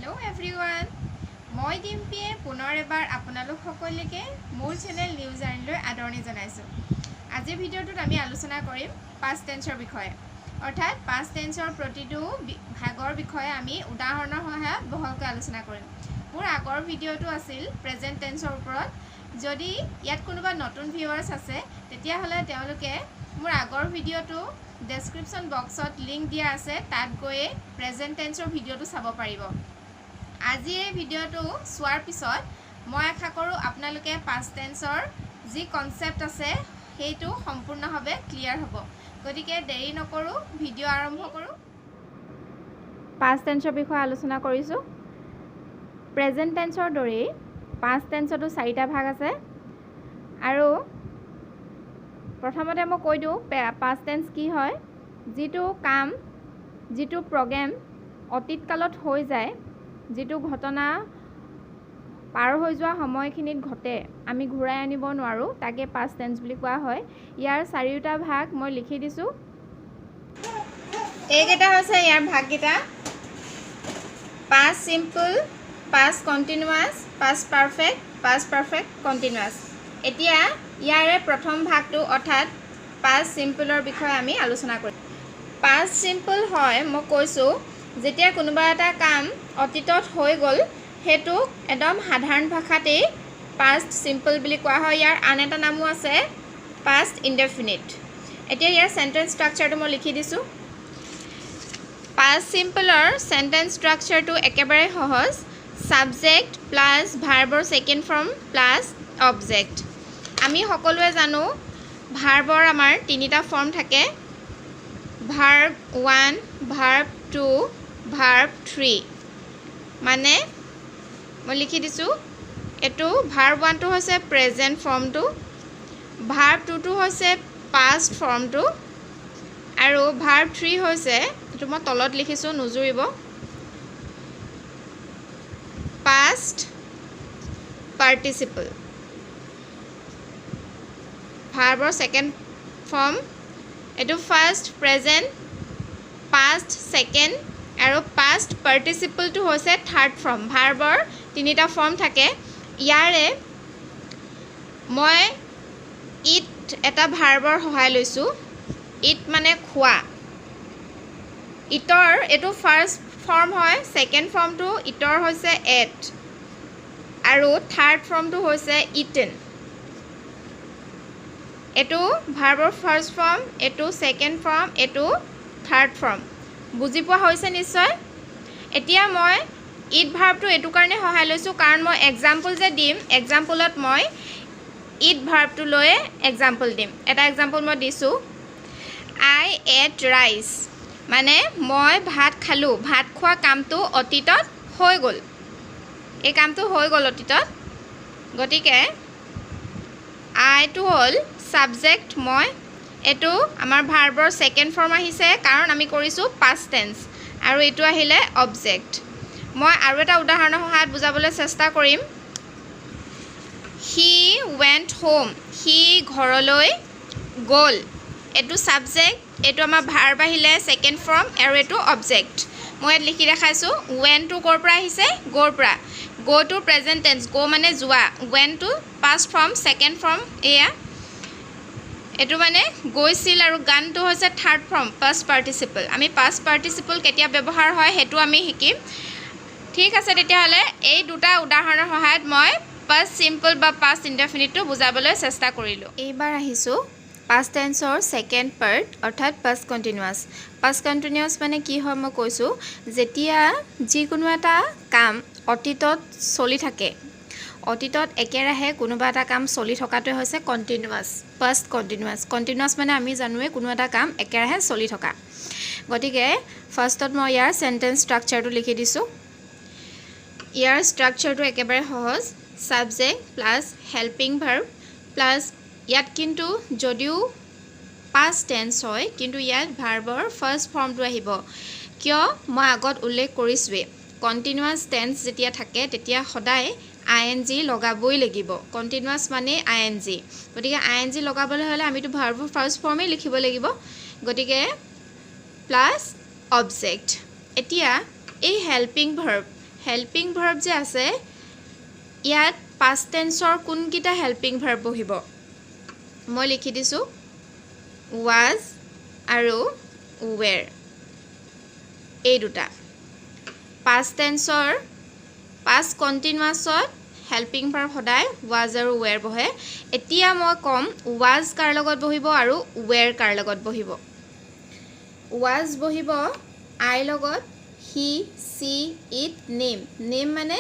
Hello everyone. মই ডিম্পিয়ে পুনৰ এবাৰ আপোনালোক সকলোকে মোৰ চেনেল নিউজ আইনলৈ আদৰণি জনাইছো। আজিৰ ভিডিঅ'টোত আমি আলোচনা কৰিম past tenseৰ বিষয়ে। অৰ্থাৎ past tenseৰ প্ৰতিটো ভাগৰ বিষয়ে আমি উদাহৰণৰ সহায়ত বহলকৈ আলোচনা কৰিম। মোৰ আগৰ ভিডিঅ'টো আছিল প্ৰেজেন্ট টেন্সৰ ওপৰত। যদি ইয়াত কোনোবা নতুন ভিউৱাৰ্ছ আছে তেতিয়াহ'লে তেওঁলোকে মোৰ আগৰ ভিডিঅ'টো ডেছক্ৰিপশ্যন বক্সত লিংক দিয়া আছে, তাত গৈ প্ৰেজেন্ট টেন্সৰ ভিডিঅ'টো চাব পাৰিব। আজি এই ভিডিঅ'টো চোৱাৰ পিছত মই আশা কৰোঁ আপোনালোকে past tenseৰ যি কনচেপ্ট আছে সেইটো সম্পূৰ্ণভাৱে ক্লিয়াৰ হ'ব। গতিকে দেৰি নকৰোঁ, ভিডিঅ' আৰম্ভ কৰোঁ। past tenseৰ বিষয়ে আলোচনা কৰিছোঁ। প্ৰেজেন্ট টেন্সৰ দৰেই past tenseতো 4টা ভাগ আছে আৰু প্ৰথমতে মই কৈ দিওঁ past tense কি হয়। যিটো কাম, যিটো প্ৰগ্ৰেম অতীত কালত হৈ যায়, যিটো ঘটনা পাৰ হৈ যোৱা সময়খিনিত ঘটে, আমি ঘূৰাই আনিব নোৱাৰোঁ, তাকে past tense বুলি কোৱা হয়। ইয়াৰ 4টা ভাগ মই লিখি দিছোঁ। এইকেইটা হৈছে ইয়াৰ ভাগকেইটা: past simple, past continuous, past perfect, past perfect continuous। এতিয়া ইয়াৰে প্ৰথম ভাগটো অৰ্থাৎ past simpleৰ বিষয়ে আমি আলোচনা কৰিম। past simple হয়, মই কৈছোঁ, যেতিয়া কোনোবা এটা কাম অতীতত হৈ গ'ল সেইটো একদম সাধাৰণ ভাষাতেই past simple বুলি কোৱা হয়। ইয়াৰ আন এটা নামো আছে past indefinite। এতিয়া ইয়াৰ চেণ্টেন্স ষ্ট্ৰাকচাৰটো মই লিখি দিছোঁ। past simpleৰ চেণ্টেন্স ষ্ট্ৰাকচাৰটো একেবাৰে সহজ: ছাবজেক্ট প্লাছ ভাৰ্বৰ ছেকেণ্ড ফৰ্ম প্লাছ অবজেক্ট। আমি সকলোৱে জানো ভাৰ্বৰ আমাৰ 3টা ফৰ্ম থাকে: ভাৰ্ব 1, ভাৰ্ব 2, ভাৰ্ব 3। মানে মই লিখি দিছোঁ, এইটো ভাৰ্ব 1টো হৈছে প্ৰেজেণ্ট ফৰ্মটো, ভাৰ্ব 2টো হৈছে পাষ্ট ফৰ্মটো, আৰু ভাৰ্ব 3 হৈছে, এইটো মই তলত লিখিছোঁ নুজুৰিব, পাষ্ট পাৰ্টিচিপল। ভাৰ্বৰ ছেকেণ্ড ফৰ্ম এইটো ফাৰ্ষ্ট, প্ৰেজেণ্ট, পাষ্ট, ছেকেণ্ড, আৰু পাষ্ট পাৰ্টিচিপলটো হৈছে থাৰ্ড ফৰ্ম। ভাৰ্বৰ 3টা ফৰ্ম থাকে। ইয়াৰে মই ইট এটা ভাৰ্বৰ সহায় লৈছোঁ। ইট মানে খোৱা। ইটৰ এইটো ফাৰ্ষ্ট ফৰ্ম হয়, ছেকেণ্ড ফৰ্মটো ইটৰ হৈছে এট, আৰু থাৰ্ড ফৰ্মটো হৈছে ইটেন। এইটো ভাৰ্বৰ ফাৰ্ষ্ট ফৰ্ম, এইটো ছেকেণ্ড ফৰ্ম, এইটো থাৰ্ড ফৰ্ম। বুজি পোৱা হৈছে নিশ্চয়। এতিয়া মই ইট ভাৰ্বটো এইটো কাৰণে সহায় লৈছোঁ কাৰণ মই এক্সাম্পল যে দিম, এক্সাম্পলত মই ইট ভাৰ্বটো লৈ এক্সাম্পল দিম। এটা এক্সাম্পল মই দিছোঁ, আই এট ৰাইচ, মানে মই ভাত খালোঁ। ভাত খোৱা কামটো অতীতত হৈ গ'ল, এই কামটো হৈ গ'ল অতীতত। গতিকে আইটো হ'ল ছাবজেক্ট, মই এইটো আমাৰ ভাৰ্বৰ ছেকেণ্ড ফৰ্ম আহিছে কাৰণ আমি কৰিছোঁ পাষ্ট টেন্স, আৰু এইটো আহিলে অবজেক্ট। মই আৰু এটা উদাহৰণৰ সহায়ত বুজাবলৈ চেষ্টা কৰিম। হি ৱেণ্ট হোম, সি ঘৰলৈ গ'ল। এইটো ছাবজেক্ট, এইটো আমাৰ ভাৰ্ব আহিলে ছেকেণ্ড ফৰ্ম, আৰু এইটো অবজেক্ট। মই ইয়াত লিখি দেখাইছোঁ। ৱেণ্টটো ক'ৰ পৰা আহিছে? গ'ৰ পৰা। গ'টো প্ৰেজেণ্ট টেন্স, গ' মানে যোৱা। ৱেণ্টটো পাষ্ট ফৰ্ম, ছেকেণ্ড ফৰ্ম, এয়া এইটো মানে গৈছিল, আৰু গানটো হৈছে থাৰ্ড ফৰ্ম, পাষ্ট পাৰ্টিচিপল। আমি পাষ্ট পাৰ্টিচিপল কেতিয়া ব্যৱহাৰ হয় সেইটো আমি শিকিম। ঠিক আছে, তেতিয়াহ'লে এই দুটা উদাহৰণৰ সহায়ত মই পাষ্ট চিম্পল বা পাষ্ট ইনডেফিনিটটো বুজাবলৈ চেষ্টা কৰিলোঁ। এইবাৰ আহিছোঁ পাষ্ট টেন্সৰ ছেকেণ্ড পাৰ্ট, অৰ্থাৎ পাষ্ট কণ্টিনিউৱাছ। পাষ্ট কণ্টিনিউৱাছ মানে কি হয় মই কৈছোঁ, যেতিয়া যিকোনো এটা কাম অতীতত চলি থাকে, অতীতত একেৰাহে কোনোবা এটা কাম চলি থকাটোৱে হৈছে কণ্টিনিউৱাছ, পাষ্ট কণ্টিনিউৱাছ। কণ্টিনিউৱাছ মানে আমি জানোৱেই কোনো এটা কাম একেৰাহে চলি থকা। গতিকে ফাৰ্ষ্টত মই ইয়াৰ চেণ্টেন্স ষ্ট্ৰাকচাৰটো লিখি দিছোঁ। ইয়াৰ ষ্ট্ৰাকচাৰটো একেবাৰে সহজ: subject plus helping verb plus, ইয়াত কিন্তু যদিও পাষ্ট টেন্স হয় কিন্তু ইয়াত ভাৰ্বৰ ফাৰ্ষ্ট ফৰ্মটো আহিব। কিয়? মই আগত উল্লেখ কৰিছোঁৱেই, কণ্টিনিউৱাছ টেন্স যেতিয়া থাকে তেতিয়া সদায় ING লগাবই লাগিব। কণ্টিনিউৱাছ মানে ING। গতিকে ING লগাবলৈ হ'লে আমিতো ভাৰ্বৰ ফাৰ্ষ্ট ফৰ্মেই লিখিব লাগিব। গতিকে প্লাছ অবজেক্ট। এতিয়া এই হেল্পিং ভাৰ্ব, হেল্পিং ভাৰ্ব যে আছে ইয়াত পাষ্ট টেন্সৰ কোনকিটা হেল্পিং ভাৰ্ব বহিব মই লিখি দিছোঁ was আৰু were এই দুটা পাষ্ট টেন্সৰ পাষ্ট কণ্টিনিউৱাছত হেল্পিং ভাৰ্ব সদায় was আৰু were বহে এতিয়া মই কম was কাৰ লগত বহিব আৰু were কাৰ লগত বহিব was বহিব I লগত he she it name name মানে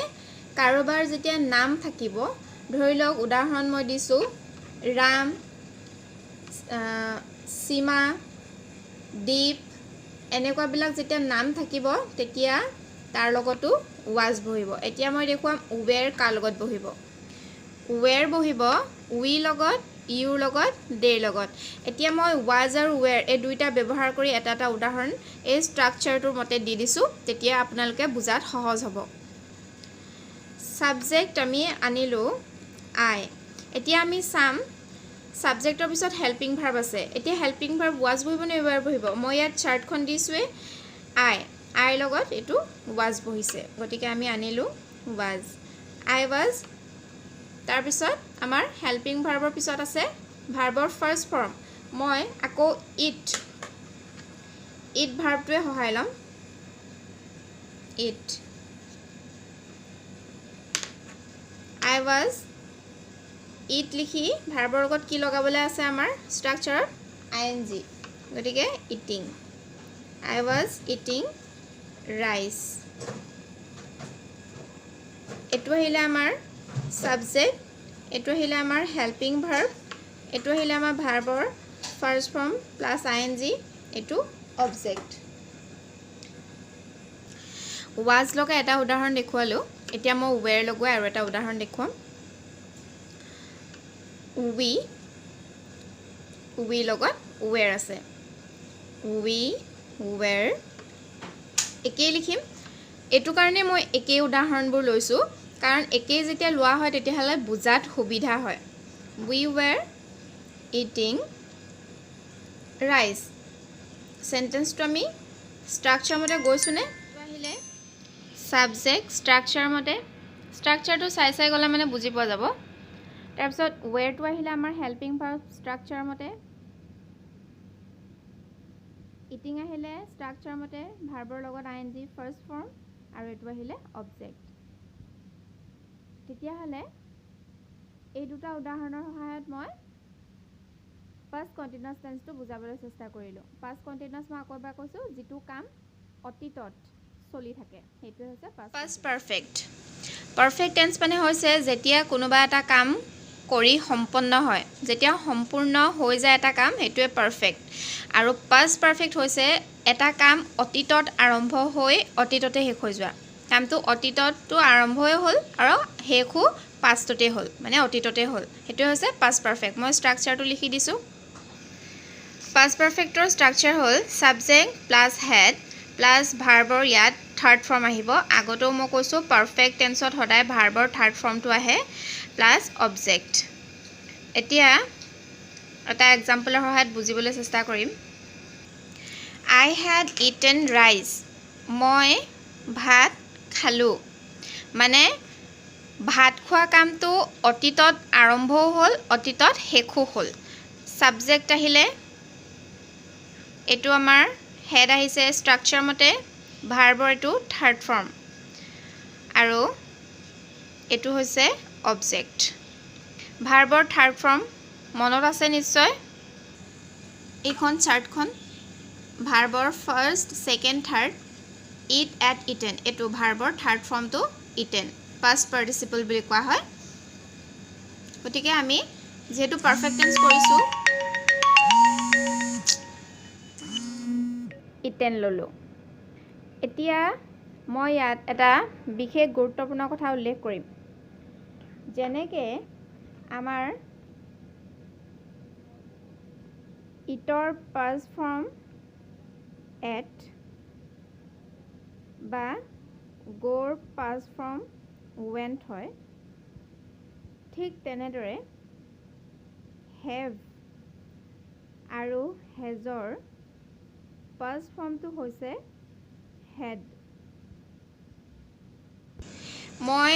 কাৰোবাৰ যেতিয়া নাম থাকিব ধৰি লওক উদাহৰণ মই দিছোঁ ৰাম সীমা দীপ এনেকুৱাবিলাক যেতিয়া নাম থাকিব তেতিয়া তাৰ লগতো was বহিব এতিয়া মই দেখুৱাম were কাৰ লগত বহিব were বহিব we লগত you লগত they লগত এতিয়া মই was আৰু were এই দুইটা ব্যৱহাৰ কৰি এটা উদাহৰণ এই ষ্ট্ৰাকচাৰটোৰ মতে দি দিছোঁ তেতিয়া আপোনালোকে বুজাত সহজ হ'ব সাবজেক্ট আমি আনিলো I এতিয়া আমি চাম সাবজেক্টৰ পিছত হেল্পিং ভাৰ্ব আছে এতিয়া হেল্পিং ভাৰ্ব was বহিব নে were বহিব মই ইয়াত চাৰ্টখন দিছোৱে I লগত এটো was বহিছে গতিকে আমি আনিলো was I was তাৰ পিছত আমাৰ হেল্পিং ভাৰ্বৰ পিছত আছে ভাৰ্বৰ ফাৰ্ষ্ট ফৰ্ম মই আকৌ it ভাৰ্বটোৱে সহায় লম it I was it লিখি ভাৰ্বৰ লগত কি লগাবলৈ আছে আমাৰ ষ্ট্ৰাকচাৰত ing গতিকে eating I was eating rice এটো আহিলে আমাৰ সাবজেক্ট এটো আহিলে আমাৰ হেল্পিং ভাৰ্ব এটো আহিলে আমাৰ ভাৰ্বৰ ফাৰ্ষ্ট ফৰ্ম প্লাস ing এটো অবজেক্ট was লগা এটা উদাহৰণ দেখুৱালো এতিয়া মই were লগোৱা আৰু এটা উদাহৰণ দেখুৱাম we লগত were আছে we were একেই লিখিম এটো কাৰণে মই একেই উদাহৰণবোৰ লৈছো কাৰণ একেই যেতিয়া লোৱা হয় তেতিয়াহলে বুজাত সুবিধা হয় we were eating rice সেন্টেন্সটো আমি ষ্ট্ৰাকচাৰ মতে গৈছুনে আহিলে সাবজেক্ট ষ্ট্ৰাকচাৰ মতে ষ্ট্ৰাকচাৰটো চাই গলে মানে বুজি পোৱা যাব তাৰ পিছত where টো আহিলে আমাৰ হেল্পিং ভাৰ্ব ষ্ট্ৰাকচাৰ মতে eating আহিলে ষ্ট্ৰাকচাৰ মতে ভাৰ্বৰ লগত ing ফাৰ্ষ্ট ফৰ্ম আৰু এটো আহিলে অবজেক্ট তেতিয়া হলে এই দুটা উদাহৰণৰ সহায়ত মই past continuous tense টো বুজাবলৈ চেষ্টা কৰিলো past continuous মই আকৌ এবাৰ কৈছো যেটো কাম অতীতত চলি থাকে হেতু হৈছে past perfect perfect tense মানে হৈছে যেতিয়া কোনোবা এটা কাম কৰি সম্পন্ন হয় যেতিয়া সম্পূৰ্ণ হৈ যায় এটা কাম হেতুৱে পাৰফেক্ট আৰু past perfect হৈছে এটা কাম অতীতত আৰম্ভ হৈ অতীততে শেষ হৈ যোৱা কামটো অতীততো আৰম্ভই হ'ল আৰু শেষো পাষ্টতে হ'ল মানে অতীততে হ'ল হেতু হৈছে past perfect মই ষ্ট্ৰাকচাৰটো লিখি দিছো past perfectৰ ষ্ট্ৰাকচাৰ হ'ল subject plus had plus ভাৰ্বৰ ইয়াত থাৰ্ড ফৰ্ম আহিব আগতেও মই কৈছো পাৰফেক্ট টেন্সত সদায় ভাৰ্বৰ থাৰ্ড ফৰ্মটো আহে প্লাস অবজেক্ট এতিয়া এটা এক্সাম্পলৰ সহায়ত বুজিবলৈ চেষ্টা কৰিম I had eaten rice মই ভাত খালো মানে ভাত খোৱা কামটো অতীতত আৰম্ভও হ'ল অতীতত শেষো হ'ল সাবজেক্ট আহিলে এটো আমাৰ হেড আহিছে ষ্ট্ৰাকচাৰ মতে ভাৰ্বৰ এটো থাৰ্ড ফৰ্ম আৰু এটো হৈছে অবজেক্ট ভাৰ্বৰ থাৰ্ড ফৰ্ম মনত আছে নিশ্চয় এইখন চাৰ্টখন ভাৰ্বৰ first second third eat at eaten এটো ভাৰ্বৰ থাৰ্ড ফৰ্মটো eaten past participle বুলি কোৱা হয় গতিকে আমি যেহেতু পাৰফেক্ট টেন্স কৰিছো eaten ললো এতিয়া মই ইয়াত এটা বিশেষ গুৰুত্বপূৰ্ণ কথা উল্লেখ কৰিম যেনেকে আমাৰ ইটৰ past form at বা গোৰ past form went হয় ঠিক তেনেদৰে have আৰু hasৰ past formটো হৈছে had মই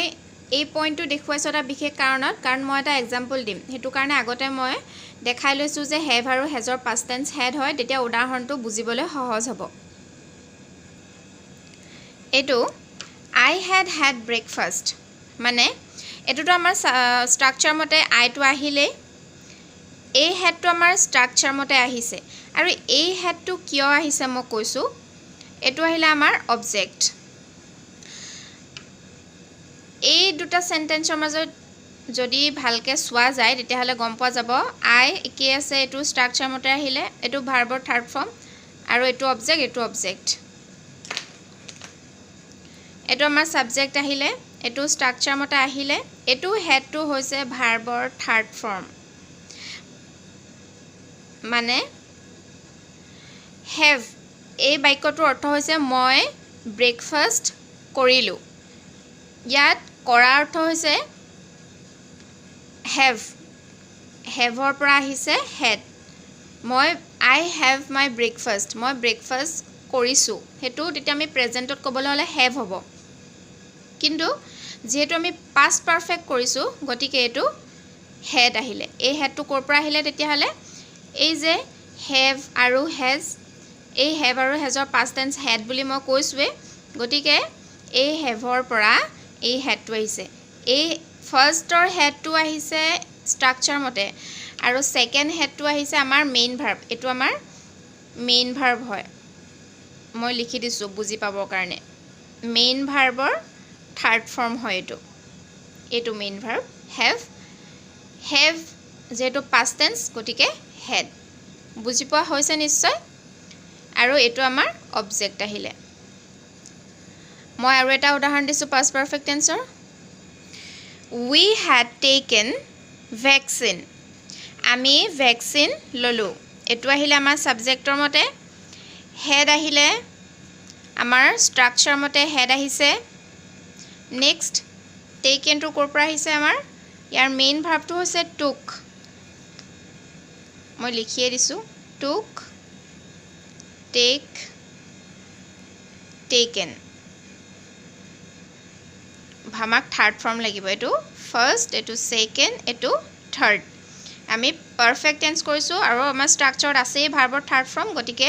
এই পইণ্টটো দেখুৱাইছোঁ এটা বিশেষ কাৰণত, কাৰণ মই এটা এক্সাম্পল দিম। সেইটো কাৰণে আগতে মই দেখাই লৈছোঁ যে হেভ আৰু হেজৰ পাষ্ট টেন্স হেড হয়, তেতিয়া উদাহৰণটো বুজিবলৈ সহজ হ'ব। এইটো আই হেড ব্ৰেকফাষ্ট, মানে এইটোতো আমাৰ ষ্ট্ৰাকচাৰ মতে আইটো আহিলেই এই হেডটো আমাৰ ষ্ট্ৰাকচাৰ মতে আহিছে, আৰু এই হেডটো কিয় আহিছে মই কৈছোঁ। এইটো আহিলে আমাৰ অবজেক্ট। এই দুটা সেন্টেন্সৰ মাজত যদি ভালকৈ চোৱা যায় তেতিয়াহ'লে গম পোৱা যাব আই কি আছে, এইটো ষ্ট্ৰাকচাৰ মতে আহিলে, এইটো ভাৰ্বৰ থাৰ্ড ফৰ্ম, আৰু এইটো অবজেক্ট। এইটো আমাৰ ছাবজেক্ট আহিলে, এইটো ষ্ট্ৰাকচাৰ মতে আহিলে, এইটো হেডটো হৈছে ভাৰ্বৰ থাৰ্ড ফৰ্ম। মানে হেভ, এই বাক্যটোৰ অৰ্থ হৈছে মই ব্ৰেকফাষ্ট কৰিলোঁ। ইয়াত কৰাৰ অৰ্থ হৈছে হেভৰ পৰা আহিছে head. I have my breakfast, মই ব্ৰেকফাষ্ট কৰিছোঁ, সেইটো তেতিয়া আমি প্ৰেজেণ্টত ক'বলৈ হ'লে হেভ হ'ব। কিন্তু যিহেতু আমি পাষ্ট পাৰফেক্ট কৰিছোঁ, গতিকে এইটো হেড আহিলে। এই হেডটো ক'ৰ পৰা আহিলে তেতিয়াহ'লে? এই যে হেভ আৰু হেজ, এই হেভ আৰু হেজৰ পাষ্ট টেন্স হেড বুলি মই কৈছোঁৱেই, গতিকে এই হেভৰ পৰা এই হেডটো আহিছে। এই ফাৰ্ষ্টৰ হেডটো আহিছে ষ্ট্ৰাকচাৰ মতে, আৰু ছেকেণ্ড হেডটো আহিছে আমাৰ মেইন ভাৰ্ব। এইটো আমাৰ মেইন ভাৰ্ব হয়, মই লিখি দিছোঁ বুজি পাবৰ কাৰণে। মেইন ভাৰ্বৰ থাৰ্ড ফৰ্ম হয় এইটো মেইন ভাৰ্ব হেভ যিহেতু পাষ্ট টেন্স, গতিকে হেড। বুজি পোৱা হৈছে নিশ্চয়। আৰু এইটো আমাৰ অবজেক্ট আহিলে। মই আৰু এটা উদাহৰণ দিছোঁ পাষ্ট পাৰফেক্ট টেন্সৰ। উই হেড টেকেন ভেকচিন, আমি ভেকচিন ল'লোঁ। এইটো আহিলে আমাৰ ছাবজেক্টৰ মতে, হেড আহিলে আমাৰ ষ্ট্ৰাকচাৰ মতে হেড আহিছে। নেক্সট টেকেনটো ক'ৰ পৰা আহিছে আমাৰ? ইয়াৰ মেইন ভাৰ্বটো হৈছে টুক, মই লিখিয়ে দিছোঁ টুক, টেক, টেকেন। আমাক থাৰ্ড ফৰ্ম লাগিব, এইটো ফাৰ্ষ্ট, এইটো ছেকেণ্ড, এইটো থাৰ্ড। আমি পাৰফেক্ট টেন্স কৰিছোঁ আৰু আমাৰ ষ্ট্ৰাকচাৰত আছেই ভাৰ্বৰ থাৰ্ড ফৰ্ম, গতিকে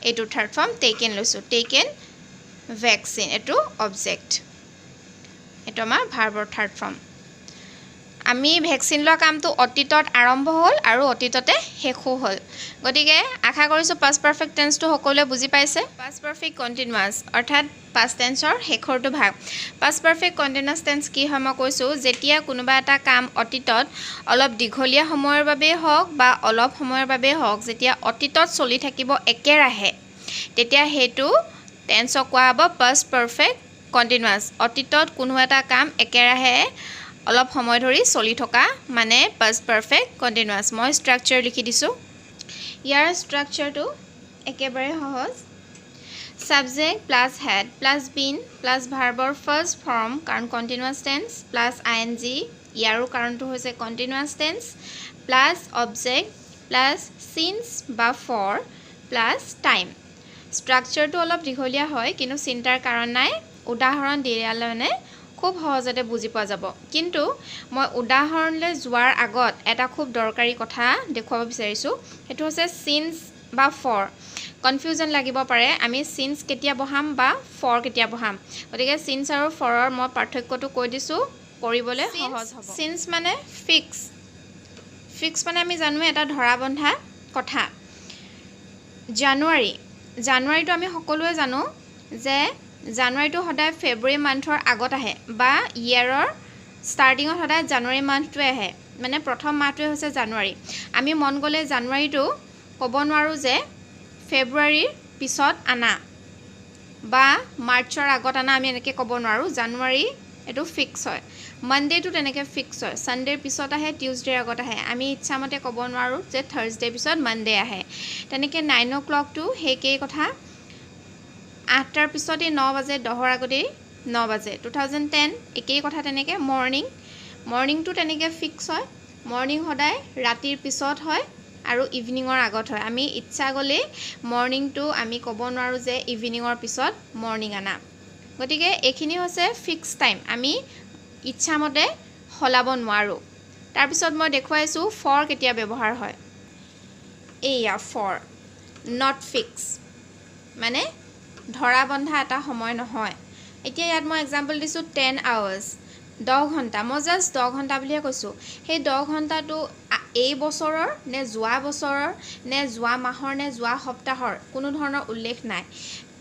এইটো থাৰ্ড ফৰ্ম টেকেন লৈছোঁ। টেকেন ভেকচিন, এইটো অবজেক্ট, এইটো আমাৰ ভাৰ্বৰ থাৰ্ড ফৰ্ম। আমি ভেকচিন লোৱা কামটো অতীতত আৰম্ভ হ'ল আৰু অতীততে শেষো হ'ল। গতিকে আশা কৰিছোঁ পাষ্ট পাৰফেক্ট টেন্সটো সকলোৱে বুজি পাইছে। পাষ্ট পাৰফেক্ট কণ্টিনিউৱাছ অৰ্থাৎ পাষ্ট টেন্সৰ শেষৰটো ভাগ। পাষ্ট পাৰফেক্ট কণ্টিনিউৱাছ টেন্স কি হয় মই কৈছোঁ, যেতিয়া কোনোবা এটা কাম অতীতত অলপ দীঘলীয়া সময়ৰ বাবেই হওক বা অলপ সময়ৰ বাবেই হওক, যেতিয়া অতীতত চলি থাকিব একেৰাহে, তেতিয়া সেইটো টেন্সক কোৱা হ'ব পাষ্ট পাৰফেক্ট কণ্টিনিউৱাছ। অতীতত কোনো এটা কাম একেৰাহে অলপ সময় ধৰি চলি থকা মানে পাষ্ট পাৰফেক্ট কণ্টিনিউৱাছ। মই ষ্ট্ৰাকচাৰ লিখি দিছোঁ। ইয়াৰ ষ্ট্ৰাকচাৰটো একেবাৰে সহজ। Subject plus had plus been plus ভাৰ্বৰ ফাৰ্ষ্ট ফৰ্ম, কাৰণ কণ্টিনিউৱাছ টেন্স, প্লাছ ING, ইয়াৰো কাৰণটো হৈছে continuous tense, plus object plus since বা ফৰ প্লাছ টাইম। ষ্ট্ৰাকচাৰটো অলপ দীঘলীয়া হয়, কিন্তু চিন্তাৰ কাৰণ নাই, উদাহৰণ দিয়ালে মানে খুব সহজতে বুজি পোৱা যাব। কিন্তু মই উদাহৰণলৈ যোৱাৰ আগত এটা খুব দৰকাৰী কথা দেখুৱাব বিচাৰিছোঁ, সেইটো হৈছে চিন্স বা ফৰ। কনফিউজন লাগিব পাৰে, আমি চিন্স কেতিয়া বহাম বা ফৰ কেতিয়া বহাম। গতিকে চিন্স আৰু ফৰৰ মই পাৰ্থক্যটো কৈ দিছোঁ, কৰিবলৈ সহজ হ'ব। চিন্স মানে ফিক্স মানে আমি জানো এটা ধৰাবন্ধা কথা। জানুৱাৰীটো আমি সকলোৱে জানো যে জানুৱাৰীটো সদায় ফেব্ৰুৱাৰী মান্থৰ আগত আহে, বা ইয়েৰৰ ষ্টাৰ্টিঙত সদায় জানুৱাৰী মান্থটোৱে আহে, মানে প্ৰথম মাহটোৱে হৈছে জানুৱাৰী। আমি মন গ'লে জানুৱাৰীটো ক'ব নোৱাৰোঁ যে ফেব্ৰুৱাৰীৰ পিছত আনা বা মাৰ্চৰ আগত আনা, আমি এনেকৈ ক'ব নোৱাৰোঁ। জানুৱাৰী এইটো ফিক্স হয়। মানডে'টো তেনেকৈ ফিক্স হয়, ছানডে'ৰ পিছত আহে, টিউজডে'ৰ আগত আহে। আমি ইচ্ছামতে ক'ব নোৱাৰোঁ যে থাৰ্ছডে'ৰ পিছত মানডে' আহে। তেনেকৈ 9 o'clockটো সেইকেই কথা, 8টাৰ পিছতেই 9 বাজে, 10ৰ আগতেই 9 বাজে। 2010 একেই কথা। তেনেকৈ মৰ্ণিংটো তেনেকৈ ফিক্স হয়, মৰ্ণিং সদায় ৰাতিৰ পিছত হয় আৰু ইভিনিঙৰ আগত হয়। আমি ইচ্ছা গ'লেই মৰ্ণিংটো আমি ক'ব নোৱাৰোঁ যে ইভিনিঙৰ পিছত মৰ্ণিং আনা। গতিকে এইখিনি হৈছে ফিক্স টাইম আমি ইচ্ছামতে হলাব নোৱাৰো তাৰ পিছত মই দেখুৱাইছো ফৰ কেতিয়া ব্যৱহাৰ হয় এয়া ফৰ নট ফিক্স মানে ধৰা বন্ধা এটা সময় নহয় এতিয়া ইয়াত মই এক্সাম্পল দিছো 10 আৱাৰ্ছ 10 ঘণ্টা মই জাস্ট 10 ঘণ্টা বুলিয়ে কৈছো সেই 10 ঘণ্টাটো এই বছৰৰ নে যোৱা বছৰৰ নে যোৱা মাহৰ নে যোৱা সপ্তাহৰ কোনো ধৰণৰ উল্লেখ নাই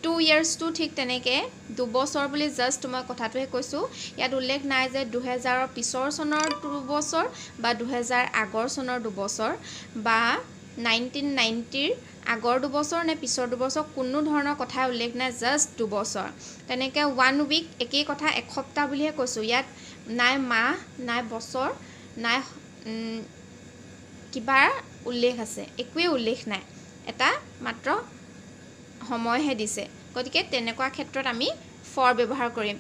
2 ইয়াৰ্ছ টু ঠিক তেনেকে 2 বছৰ বুলি জাস্ট মই কথাটোহে কৈছো ইয়াত উল্লেখ নাই যে 2000ৰ পিছৰ চনৰ 2 বছৰ বা 2000 আগৰ চনৰ 2 বছৰ বা 1990ৰ আগৰ 2 বছৰ নে পিছৰ 2 বছৰ কোনো ধৰণৰ কথা উল্লেখ নাই জাস্ট 2 বছৰ তেনেকে 1 উইক একেই কথা এক সপ্তাহ বুলিহে কৈছো ইয়াত নাই মাহ নাই বছৰ নাই কিবা উল্লেখ আছে একোৱে উল্লেখ নাই এটা মাত্ৰ সময়হে দিছে গতিকে তেনেকুৱা ক্ষেত্ৰত আমি ফৰ ব্যৱহাৰ কৰিম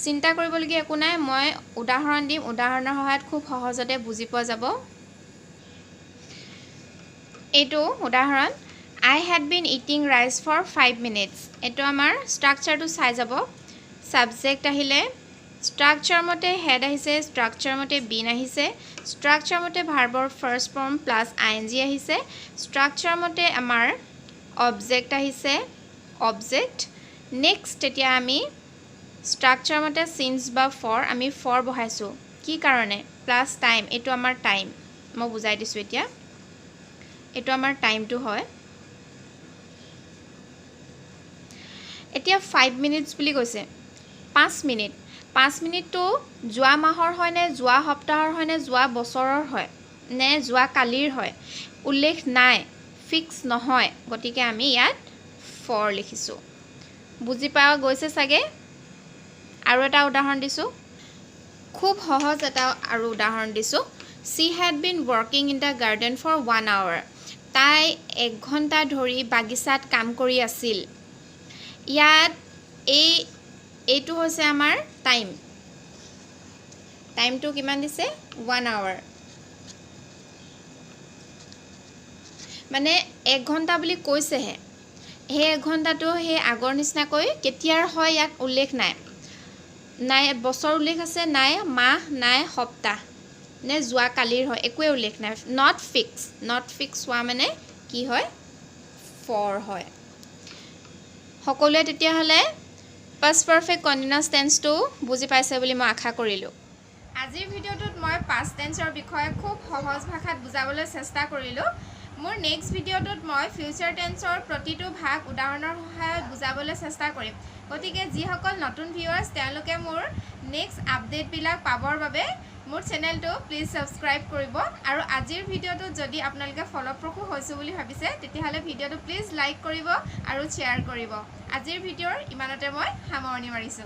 চিন্তা কৰিবলগীয়া একো নাই মই উদাহৰণ দিম উদাহৰণৰ সহায়ত খুব সহজতে বুজি পোৱা যাব এইটো উদাহৰণ I had been eating rice for 5 minutes এটো আমাৰ স্ট্ৰাকচাৰটো চাই যাব সাবজেক্ট আহিলে স্ট্ৰাকচাৰ মতে হেড আহিছে স্ট্ৰাকচাৰ মতে বিন আহিছে স্ট্ৰাকচাৰ মতে ভাৰ্বৰ ফাৰ্স্ট ফৰ্ম প্লাস আইএনজি আহিছে স্ট্ৰাকচাৰ মতে আমাৰ অবজেক্ট আহিছে অবজেক্ট নেক্সট এতিয়া আমি স্ট্ৰাকচাৰ মতে সিন্স বা ফৰ আমি ফৰ বহাইছো কি কাৰণে প্লাস টাইম এটো আমাৰ টাইম মই বুজাই দিছো এতিয়া এটো আমাৰ টাইমটো হয় এতিয়া 5 মিনিটস বুলি কৈছে 5 মিনিট 5 মিনিটটো যোৱা মাহৰ হয় নে যোৱা সপ্তাহৰ হয় নে যোৱা বছৰৰ হয় নে যোৱা কালিৰ হয় উল্লেখ নাই ফিক্স নহয় গতিকে আমি ইয়াত ফৰ লিখিছো বুজি পাৱা গৈছে সাগে আৰু এটা উদাহৰণ দিছো খুব সহজ এটা আৰু উদাহৰণ দিছো she had been working in the garden for 1 hour তাই 1 ঘণ্টা ধৰি বাগিচাত কাম কৰি আছিল ইয়াত এইটো হৈছে আমাৰ টাইমটো কিমান দিছে 1 hour মানে 1 ঘণ্টা বুলি কৈছেহে হে 1 ঘণ্টাটো হে আগৰ নিচিনাকৈ কেতিয়াৰ হয় ইয়াত উল্লেখ নাই বছৰ উল্লেখ আছে নাই মাহ নাই সপ্তাহ নে যোৱা কালিৰ হয় একোৱে উল্লেখ নাই নট ফিক্স হোৱা মানে কি হয় ফৰ হয় সকলোৱে তেতিয়া হলে past perfect continuous tense টো বুজি পাইছে বুলি মই আশা কৰিলো আজিৰ ভিডিওটোত মই past tense ৰ বিষয়ে খুব সহজ ভাষাত বুজাবলৈ চেষ্টা কৰিলো মোৰ নেক্সট ভিডিওটোত মই ফিউচাৰ টেন্সৰ প্ৰতিটো ভাগ উদাহৰণৰ সহায়ত বুজাবলৈ চেষ্টা কৰিম গতিকে যিসকল নতুন ভিউৱাৰ্ছ তেওঁলোকে মোৰ নেক্সট আপডেট বিলাক পাবৰ বাবে মোৰ চেনেলটো প্লিজ সাবস্ক্ৰাইব কৰিব আৰু আজিৰ ভিডিওটো যদি আপোনালোকে ফলপ্ৰসূ হৈছে বুলি ভাবিছে তেতিয়াহলে ভিডিওটো প্লিজ লাইক কৰিব আৰু শ্বেয়াৰ কৰিব আজিৰ ভিডিওৰ ইমানতে মই সামৰণি মাৰিছো